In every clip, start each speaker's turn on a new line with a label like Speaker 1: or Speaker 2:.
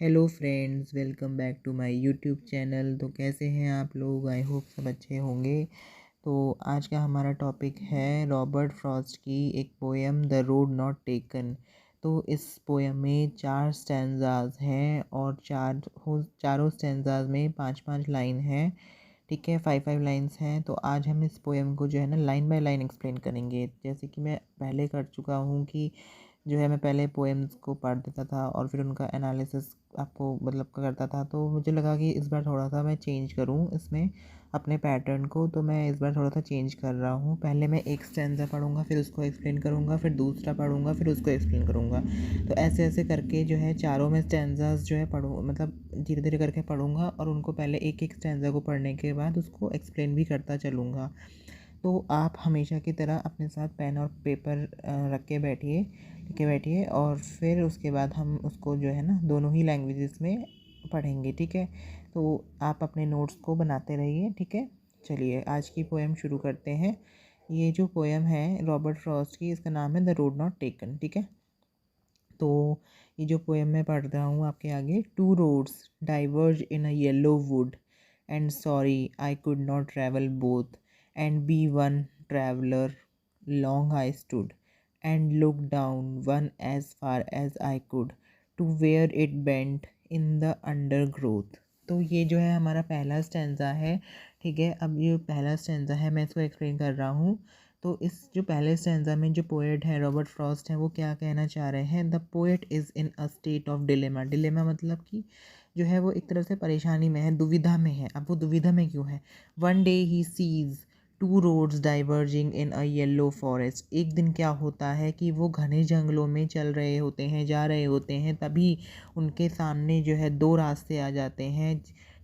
Speaker 1: Hello friends, welcome back to my YouTube channel. तो कैसे हैं आप लोग? आई होप सब अच्छे होंगे। तो आज का हमारा टॉपिक है रॉबर्ट फ्रॉस्ट की एक poem the road not taken. तो इस पोएम में 4 स्टैंजाज हैं और चारों स्टैंजाज में 5-5 लाइन हैं। ठीक है, 5-5 लाइन्स हैं। तो आज हम इस पोएम को जो है ना लाइन बाय लाइन एक्सप्लेन करेंगे। जैसे कि मैं पहले कर चुका हूँ कि जो है मैं पहले पोएम्स को पढ़ देता था और फिर उनका एनालिसिस आपको मतलब करता था। तो मुझे लगा कि इस बार थोड़ा सा मैं चेंज करूँ इसमें अपने पैटर्न को। तो मैं इस बार थोड़ा सा चेंज कर रहा हूँ। पहले मैं एक स्टैंजा पढ़ूँगा, फिर उसको एक्सप्लेन करूँगा, फिर दूसरा पढ़ूँगा, फिर उसको एक्सप्लेन करूँगा। तो ऐसे ऐसे करके जो है चारों में स्टैंजास जो है पढ़ूँ, मतलब धीरे धीरे करके पढ़ूँगा और उनको पहले एक एक स्टैंजा को पढ़ने के बाद उसको एक्सप्लेन भी करता चलूँगा। तो आप हमेशा की तरह अपने साथ पेन और पेपर रख के बैठिए, लेके बैठिए और फिर उसके बाद हम उसको जो है ना दोनों ही लैंग्वेजेस में पढ़ेंगे। ठीक है, तो आप अपने नोट्स को बनाते रहिए। ठीक है, चलिए आज की पोएम शुरू करते हैं। ये जो पोएम है रॉबर्ट फ्रॉस्ट की, इसका नाम है द रोड नॉट टेकन। ठीक है, तो ये जो पोएम मैं पढ़ रहा हूँ आपके आगे। Two roads diverge in a yellow wood and sorry I could not travel both and be one traveller long I stood and look down one as far as I could to where it bent in the undergrowth. तो ये जो है हमारा पहला stanza है। ठीक है, अब ये पहला स्टैंजा है, मैं इसको एक्सप्लेन कर रहा हूँ। तो इस जो पहले स्टैंजा में जो पोएट है रॉबर्ट फ्रॉस्ट है, वो क्या कहना चाह रहे हैं? The poet is in a state of dilemma. Dilemma मतलब कि जो है वो एक तरह से परेशानी में है, दुविधा में है। अब वो दुविधा में क्यों है? One day he sees two roads diverging in a yellow forest. एक दिन क्या होता है कि वो घने जंगलों में चल रहे होते हैं, जा रहे होते हैं, तभी उनके सामने जो है दो रास्ते आ जाते हैं।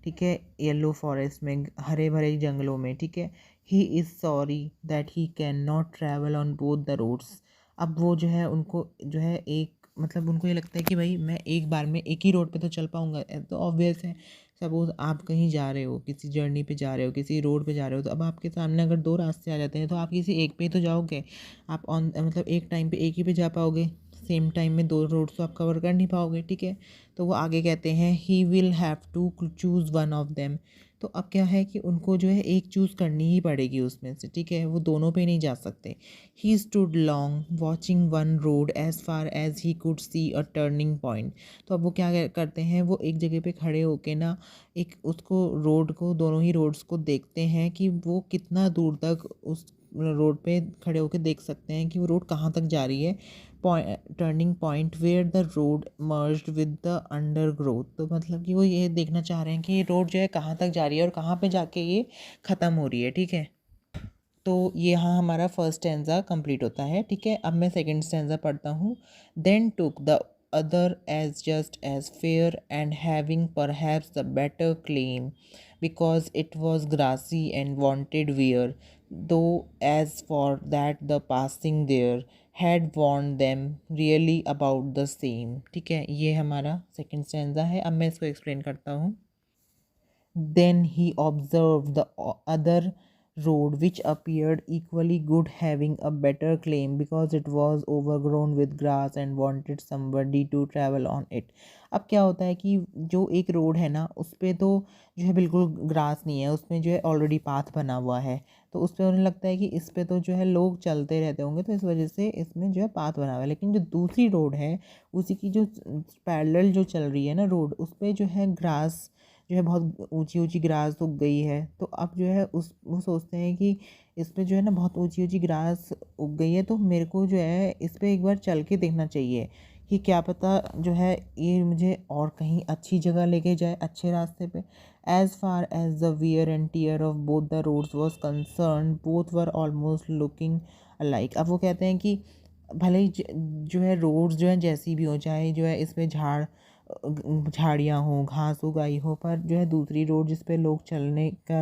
Speaker 1: ठीक है, येलो फॉरेस्ट में, हरे भरे जंगलों में। ठीक है, he is sorry that he can not travel on both the roads. अब वो जो है उनको जो है एक मतलब उनको ये लगता है कि भाई मैं एक बार में एक ही रोड पे तो चल पाऊँगा। तो ऑब्वियस है, सपोज़ आप कहीं जा रहे हो, किसी जर्नी पे जा रहे हो, किसी रोड पे जा रहे हो, तो अब आपके सामने अगर दो रास्ते आ जाते हैं तो आप किसी एक पे ही तो जाओगे। आप ऑन मतलब एक टाइम पे एक ही पे जा पाओगे, सेम टाइम में दो रोड्स तो आप कवर कर नहीं पाओगे। ठीक है, तो वो आगे कहते हैं he will have to choose one of them. तो अब क्या है कि उनको जो है एक चूज़ करनी ही पड़ेगी उसमें से। ठीक है, वो दोनों पे नहीं जा सकते। He stood long watching one road as far as he could see a turning point. तो अब वो क्या करते हैं, वो एक जगह पे खड़े होके ना एक उसको रोड को, दोनों ही रोड्स को देखते हैं कि वो कितना दूर तक उस रोड पे खड़े होकर देख सकते हैं कि वो रोड कहाँ तक जा रही है। Turning point where the road merged with the undergrowth. तो मतलब कि वो ये देखना चाह रहे हैं कि ये रोड जो है कहाँ तक जा रही है और कहाँ पे जाके ये ख़त्म हो रही है। ठीक है, तो ये यहाँ हमारा फर्स्ट स्टैंजा कंप्लीट होता है। ठीक है, अब मैं सेकंड स्टैंजा पढ़ता हूँ। Then took the other as just as fair and having perhaps the better claim because it was grassy and wanted wear, though as for that the passing there had warned them really about the same। ठीक है, ये हमारा second stanza है। अब मैं इसको explain करता हूँ। Then he observed the other road, which appeared equally good, having a better claim because it was overgrown with grass and wanted somebody to travel on it। अब क्या होता है कि जो एक रोड है ना, उस पर तो जो है बिल्कुल ग्रास नहीं है, उसमें जो है ऑलरेडी पाथ बना हुआ है। तो उस पर उन्हें लगता है कि इस पर तो जो है लोग चलते रहते होंगे, तो इस वजह से इसमें जो है पाथ बना हुआ है। लेकिन जो दूसरी रोड है, उसी की जो पैरेलल जो चल रही है ना रोड, उस पर जो है ग्रास जो है बहुत ऊंची ऊंची ग्रास उग गई है। तो अब जो है उस वो सोचते हैं कि इस पे जो है ना बहुत ऊंची ऊंची ग्रास उग गई है, तो मेरे को जो है इस पे एक बार चल के देखना चाहिए कि क्या पता जो है ये मुझे और कहीं अच्छी जगह लेके जाए, अच्छे रास्ते पे। As far as the wear and tear of both the roads was concern both were almost looking alike. अब वो कहते हैं कि भले ही जो है रोड्स जो है जैसी भी हो, चाहे जो है इसमें झाड़ियाँ हों, घास उगाई हो, पर जो है दूसरी रोड जिस पे लोग चलने का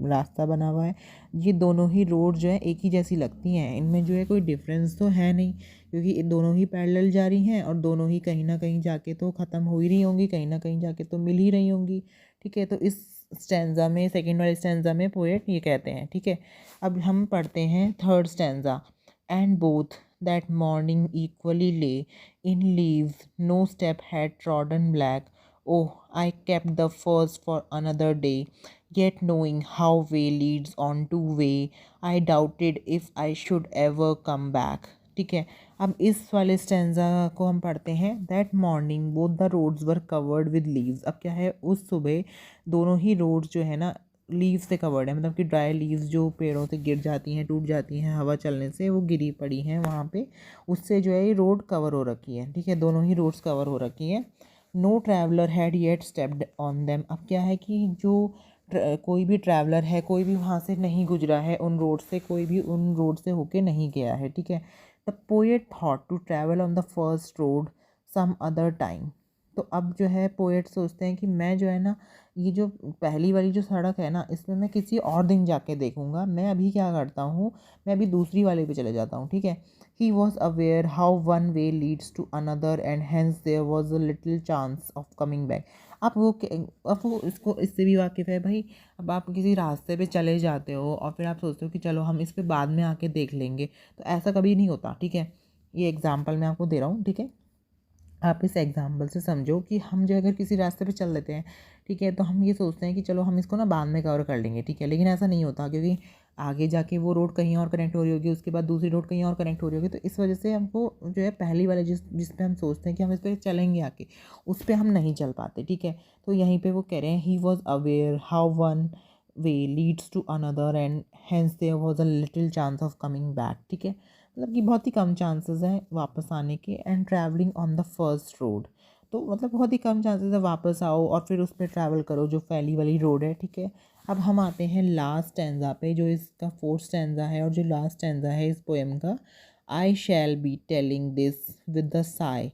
Speaker 1: रास्ता बना हुआ है, ये दोनों ही रोड जो है एक ही जैसी लगती हैं। इनमें जो है कोई डिफरेंस तो है नहीं, क्योंकि ये दोनों ही पैरेलल जा रही हैं और दोनों ही कहीं ना कहीं जाके तो ख़त्म हो ही रही होंगी, कहीं ना कहीं जाके तो मिल ही रही होंगी। ठीक है, तो इस स्टैंजा में, सेकेंड वाले स्टैंजा में पोएट ये कहते हैं। ठीक है, अब हम पढ़ते हैं third stanza. And both that morning equally lay in leaves, no step had trodden black Oh, I kept the first for another day, yet knowing how way leads on to way, I doubted if I should ever come back. ठीक है, अब इस वाले stanza को हम पढ़ते हैं। That morning both the roads were covered with leaves. अब क्या है, उस सुबह दोनों ही रोड्स जो है ना लीव से कवर्ड है, मतलब कि ड्राई लीव्स जो पेड़ों से गिर जाती हैं, टूट जाती हैं हवा चलने से, वो गिरी पड़ी हैं वहाँ पे, उससे जो है ये रोड कवर हो रखी है। ठीक है, दोनों ही रोड्स कवर हो रखी हैं। No traveller had yet stepped on them. अब क्या है कि जो कोई भी ट्रैवलर है, कोई भी वहाँ से नहीं गुजरा है, उन रोड से कोई भी उन रोड से होके नहीं गया है। ठीक है, the poet thought to travel on the first road some other time. तो अब जो है पोएट सोचते हैं कि मैं जो है ना, ये जो पहली वाली जो सड़क है ना, इसमें मैं किसी और दिन जाके देखूंगा। मैं अभी क्या करता हूँ, मैं अभी दूसरी वाले पे चले जाता हूँ। ठीक है, he was aware how one way leads to another and hence there was a little chance of coming back. अब वो इसको इससे भी वाकिफ़ है भाई। अब आप किसी रास्ते पे चले जाते हो और फिर आप सोचते हो कि चलो हम इस पे बाद में आके देख लेंगे, तो ऐसा कभी नहीं होता। ठीक है, ये एग्जाम्पल मैं आपको दे रहा हूँ। ठीक है, आप इस एग्जाम्पल से समझो कि हम जो अगर किसी रास्ते पे चल लेते हैं, ठीक है, तो हम ये सोचते हैं कि चलो हम इसको ना बाद में कवर कर लेंगे। ठीक है, लेकिन ऐसा नहीं होता, क्योंकि आगे जाके वो रोड कहीं और कनेक्ट हो रही होगी, उसके बाद दूसरी रोड कहीं और कनेक्ट हो रही होगी। तो इस वजह से हमको जो है पहली वाले जिस पे हम सोचते हैं कि हम इस पर चलेंगे आके, उस पर हम नहीं चल पाते। ठीक है, तो यहीं पर वो कह रहे हैं he was aware how one way leads to another and hence there was a little chance of coming back. ठीक है, मतलब कि बहुत ही कम चांसेस हैं वापस आने के। And travelling on the first road, तो मतलब बहुत ही कम चांसेस है वापस आओ और फिर उस पर ट्रैवल करो जो पहली वाली रोड है। ठीक है, अब हम आते हैं लास्ट स्टैंजा पे, जो इसका फोर्थ स्टैंजा है और जो लास्ट स्टैंजा है इस पोएम का। I shall be telling this with the sigh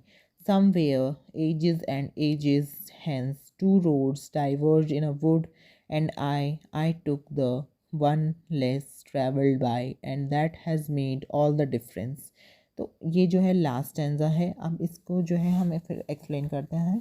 Speaker 1: somewhere ages and ages hence two roads diverged in a wood and I took the one less traveled by and that has made all the difference। तो ये जो है last stanza है। अब इसको जो है हम फिर एक्सप्लेन करते हैं।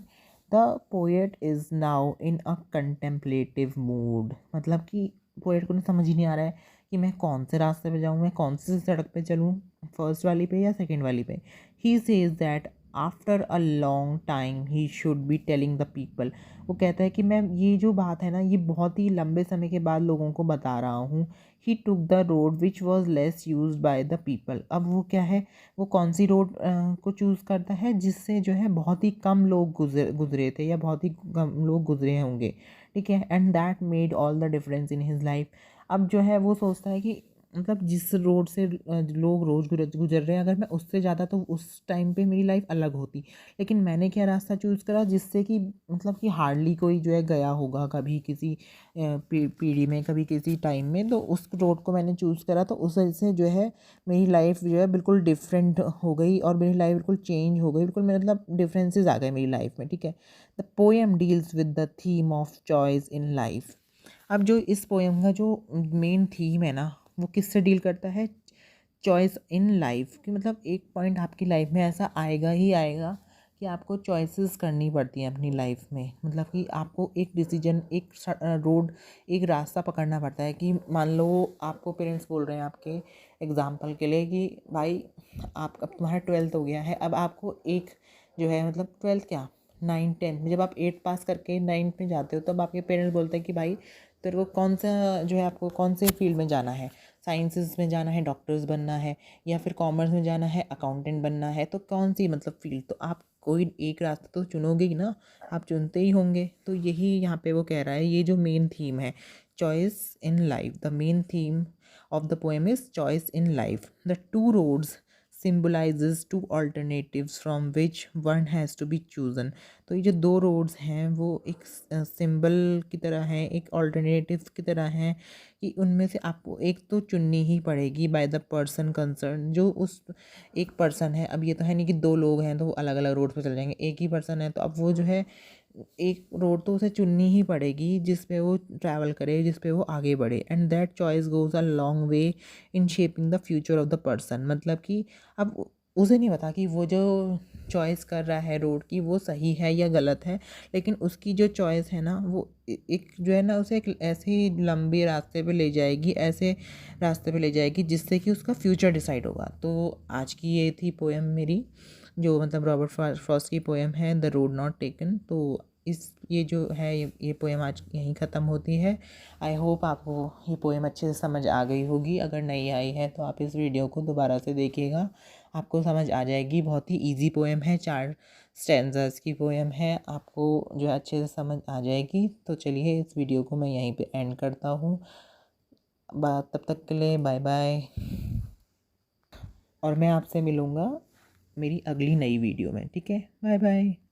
Speaker 1: The poet is now in a contemplative mood, मतलब कि पोएट को ना समझ ही नहीं आ रहा है कि मैं कौन से रास्ते पे जाऊँ, मैं कौन सी सड़क पे चलूँ, फर्स्ट वाली पे या सेकंड वाली पे। He says that after a long time he should be telling the people. वो कहता है कि मैं ये जो बात है ना, ये बहुत ही लंबे समय के बाद लोगों को बता रहा हूँ। He took the road which was less used by the people. अब वो क्या है, वो कौन सी रोड को चूज़ करता है जिससे जो है बहुत ही कम लोग गुजरे थे या बहुत ही कम लोग गुजरे होंगे। ठीक है, and that made all the difference in his life. अब जो है वो सोचता है कि मतलब जिस रोड से लोग रोज़ गुजर रहे हैं, अगर मैं उससे ज़्यादा तो उस टाइम पे मेरी लाइफ अलग होती। लेकिन मैंने क्या रास्ता चूज़ करा जिससे कि मतलब कि हार्डली कोई जो है गया होगा कभी किसी पीढ़ी में, कभी किसी टाइम में, तो उस रोड को मैंने चूज़ करा। तो उस वजह से जो है मेरी लाइफ जो है बिल्कुल डिफरेंट हो गई और मेरी लाइफ बिल्कुल चेंज हो गई, बिल्कुल मेरे मतलब डिफरेंसेस आ गए मेरी लाइफ में। ठीक है, the poem deals with the theme of choice in life. अब जो इस पोएम का जो मेन थीम है ना, वो किससे डील करता है, चॉइस इन लाइफ की। मतलब एक पॉइंट आपकी लाइफ में ऐसा आएगा ही आएगा कि आपको चॉइसेस करनी पड़ती हैं अपनी लाइफ में। मतलब कि आपको एक डिसीजन, एक रोड, एक रास्ता पकड़ना पड़ता है। कि मान लो आपको पेरेंट्स बोल रहे हैं आपके एग्जाम्पल के लिए कि भाई आप अब तुम्हारा 12th हो गया है, अब आपको एक जो है मतलब 12th क्या 9 10 में, जब आप 8 पास करके 9th में जाते हो तब आपके पेरेंट्स बोलते हैं कि भाई तेरे को कौन सा जो है, आपको कौन से फील्ड में जाना है, साइंसेस में जाना है, डॉक्टर्स बनना है, या फिर कॉमर्स में जाना है, अकाउंटेंट बनना है, तो कौन सी मतलब फील्ड, तो आप कोई एक रास्ता तो चुनोगे ही ना, आप चुनते ही होंगे। तो यही यहाँ पे वो कह रहा है, ये जो मेन थीम है choice in life, the main theme of the poem is choice in life. The two roads symbolizes two alternatives from which one has to be chosen। तो ये जो दो रोड्स हैं वो एक सिंबल की तरह हैं, एक ऑल्टरनेटिव की तरह हैं, कि उनमें से आपको एक तो चुननी ही पड़ेगी बाय द पर्सन कंसर्न, जो उस एक पर्सन है। अब ये तो है नहीं कि दो लोग हैं तो वो अलग अलग रोड पर चल जाएंगे, एक ही पर्सन है तो अब वो जो है एक रोड तो उसे चुननी ही पड़ेगी जिस पे वो ट्रैवल करे, जिस पे वो आगे बढ़े। And that choice goes a long way in shaping the future of the person. मतलब कि अब उसे नहीं पता कि वो जो चॉइस कर रहा है रोड की वो सही है या गलत है, लेकिन उसकी जो चॉइस है ना वो एक जो है ना उसे एक ऐसे ही लंबे रास्ते पे ले जाएगी, ऐसे रास्ते पे ले जाएगी जिससे कि उसका फ्यूचर डिसाइड होगा। तो आज की ये थी पोएम मेरी, जो मतलब रॉबर्ट फ्रॉस्ट की पोएम है द रोड नॉट टेकन। तो ये जो है ये पोएम आज यहीं ख़त्म होती है। आई होप आपको ये पोएम अच्छे से समझ आ गई होगी। अगर नहीं आई है तो आप इस वीडियो को दोबारा से देखिएगा, आपको समझ आ जाएगी। बहुत ही इजी पोएम है, 4 स्टैंज़र्स की पोएम है, आपको जो है अच्छे से समझ आ जाएगी। तो चलिए इस वीडियो को मैं यहीं पे एंड करता हूँ। तब तक के लिए बाय बाय, और मैं आपसे मिलूँगा मेरी अगली नई वीडियो में। ठीक है, बाय बाय।